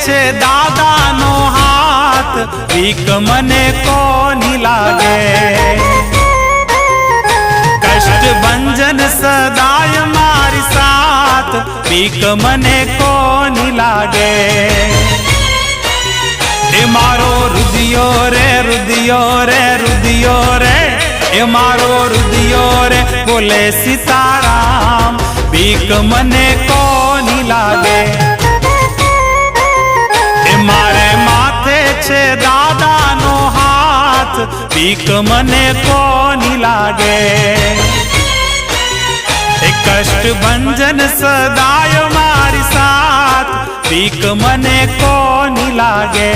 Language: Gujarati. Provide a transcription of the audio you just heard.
છે દાદાનો હાથ, બીક મને કોની લાગે. કષ્ટ ભંજન સદાય મારી સાથ, બીક મને કોની લાગે. એ મારો રુદિયો રે રુદિયો રે રુદિયો રે, એ મારો રુદિયો રે બોલે સીતારામ, બીક મને કોની લાગે. એ મારે માથે છે દાદાનો હાથ, બીક મને કોની લાગે. એ કષ્ટ ભંજન સદાય મારી સાથ, બીક મને કોની લાગે.